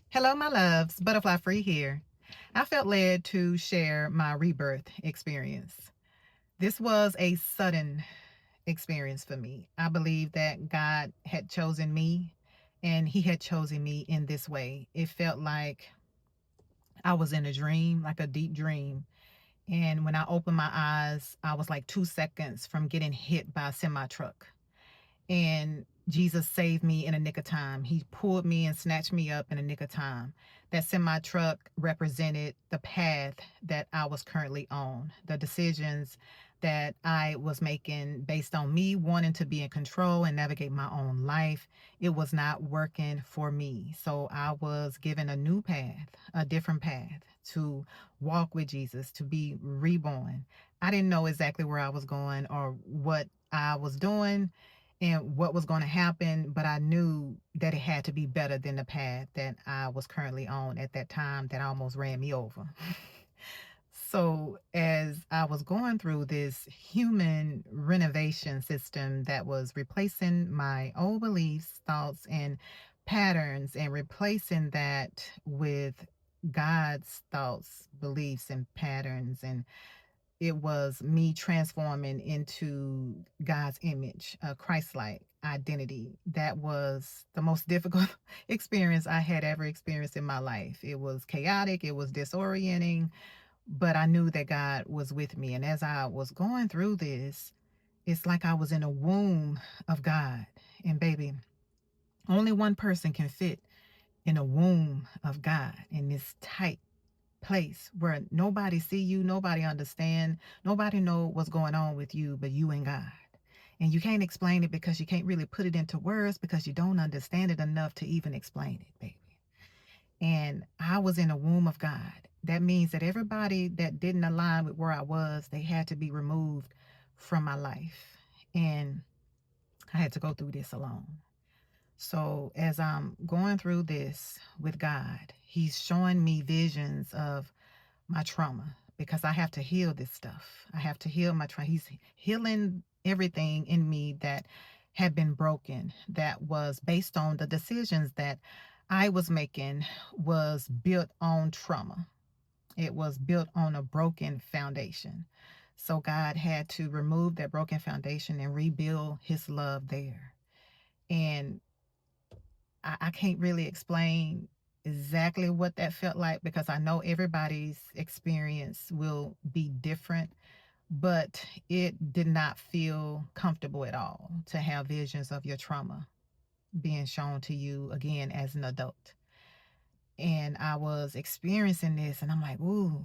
Hello, my loves. Butterfly Free here. I felt led to share my rebirth experience. This was a sudden experience for me. I believe that God had chosen me and He had chosen me in this way. It felt like I was in a dream, like a deep dream. And when I opened my eyes, I was like 2 seconds from getting hit by a semi truck. And Jesus saved me in a nick of time. He pulled me and snatched me up in a nick of time. That semi truck represented the path that I was currently on, the decisions that I was making based on me wanting to be in control and navigate my own life. It was not working for me. So I was given a new path, a different path to walk with Jesus, to be reborn. I didn't know exactly where I was going or what I was doing and what was going to happen, but I knew that it had to be better than the path that I was currently on at that time that almost ran me over. So, as I was going through this human renovation system that was replacing my old beliefs, thoughts, and patterns, and replacing that with God's thoughts, beliefs, and patterns, and it was me transforming into God's image, a Christ-like identity. That was the most difficult experience I had ever experienced in my life. It was chaotic, it was disorienting, but I knew that God was with me. And as I was going through this, it's like I was in a womb of God. And baby, only one person can fit in a womb of God in this tight place where nobody see you, nobody understand, nobody know what's going on with you but you and God. And you can't explain it because you can't really put it into words because you don't understand it enough to even explain it, baby. And I was in a womb of God. That means that everybody that didn't align with where I was, they had to be removed from my life. And I had to go through this alone. So as I'm going through this with God, He's showing me visions of my trauma because I have to heal this stuff. I have to heal my trauma. He's healing everything in me that had been broken, that was based on the decisions that I was making, was built on trauma. It was built on a broken foundation. So God had to remove that broken foundation and rebuild His love there. And I can't really explain exactly what that felt like because I know everybody's experience will be different, but it did not feel comfortable at all to have visions of your trauma being shown to you again as an adult. And I was experiencing this and I'm like, ooh,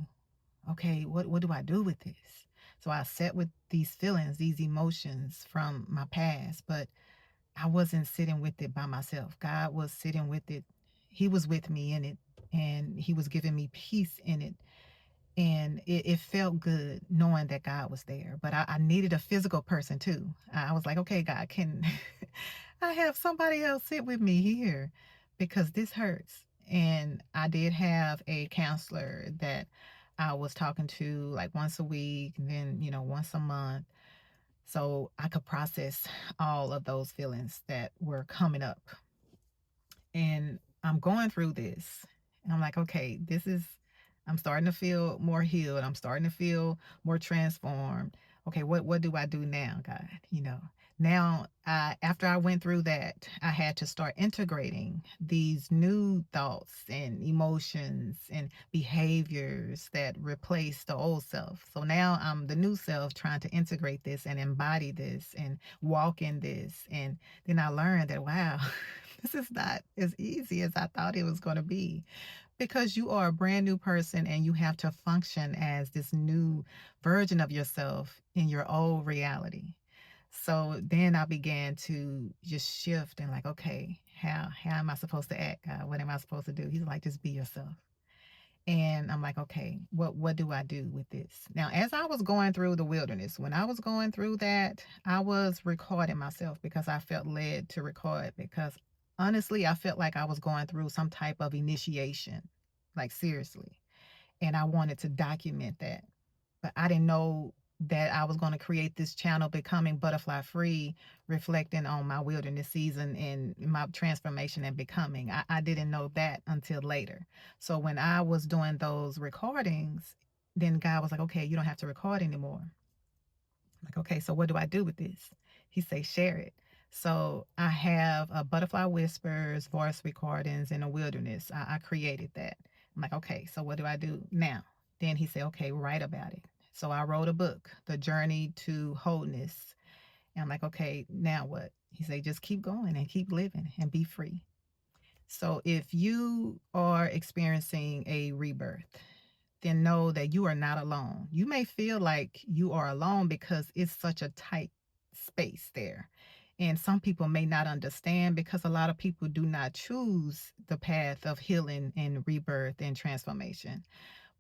okay, what do I do with this? So I sat with these feelings, these emotions from my past, but I wasn't sitting with it by myself. God was sitting with it. He was with me in it and He was giving me peace in it. And it felt good knowing that God was there. But I needed a physical person too. I was like, okay, God, can I have somebody else sit with me here? Because this hurts. And I did have a counselor that I was talking to like once a week and then, once a month so I could process all of those feelings that were coming up. And I'm going through this. And I'm like, okay, I'm starting to feel more healed. I'm starting to feel more transformed. Okay, what do I do now, God? Now after I went through that, I had to start integrating these new thoughts and emotions and behaviors that replace the old self. So now I'm the new self trying to integrate this and embody this and walk in this. And then I learned that, wow, this is not as easy as I thought it was going to be because you are a brand new person and you have to function as this new version of yourself in your old reality. So then I began to just shift and like, okay, how am I supposed to act, God? What am I supposed to do? He's like, just be yourself. And I'm like, okay, what do I do with this? Now, as I was going through the wilderness, when I was going through that, I was recording myself because I felt led to record because honestly, I felt like I was going through some type of initiation, like seriously. And I wanted to document that. But I didn't know that I was going to create this channel, Becoming Butterfly Free, reflecting on my wilderness season and my transformation and becoming. I didn't know that until later. So when I was doing those recordings, then God was like, okay, you don't have to record anymore. I'm like, okay, so what do I do with this? He said, share it. So I have a Butterfly Whispers voice recordings in the wilderness. I created that. I'm like, okay, so what do I do now? Then he said, okay, write about it. So I wrote a book, The Journey to Wholeness. And I'm like, okay, now what? He said, just keep going and keep living and be free. So if you are experiencing a rebirth, then know that you are not alone. You may feel like you are alone because it's such a tight space there. And some people may not understand because a lot of people do not choose the path of healing and rebirth and transformation.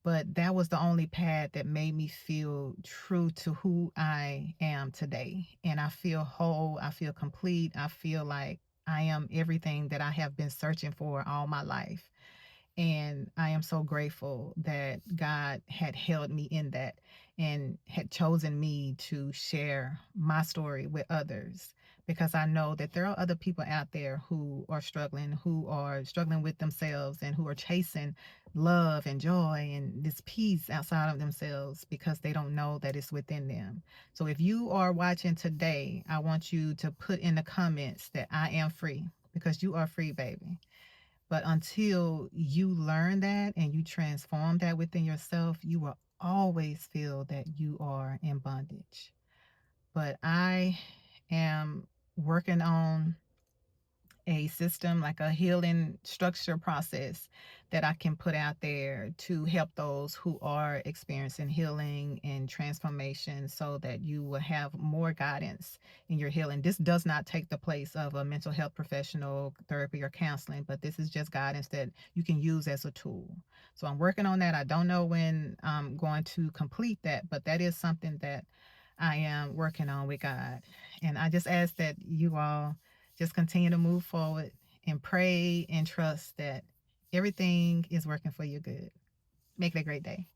But that was the only path that made me feel true to who I am today. And I feel whole. I feel complete. I feel like I am everything that I have been searching for all my life. And I am so grateful that God had held me in that and had chosen me to share my story with others, because I know that there are other people out there who are struggling with themselves and who are chasing love and joy and this peace outside of themselves because they don't know that it's within them. So if you are watching today, I want you to put in the comments that I am free, because you are free, baby. But until you learn that and you transform that within yourself, you will always feel that you are in bondage. But I am working on a system, like a healing structure process that I can put out there to help those who are experiencing healing and transformation, so that you will have more guidance in your healing. This does not take the place of a mental health professional, therapy, or counseling, but this is just guidance that you can use as a tool. So I'm working on that. I don't know when I'm going to complete that, but that is something that I am working on with God. And I just ask that you all just continue to move forward and pray and trust that everything is working for your good. Make it a great day.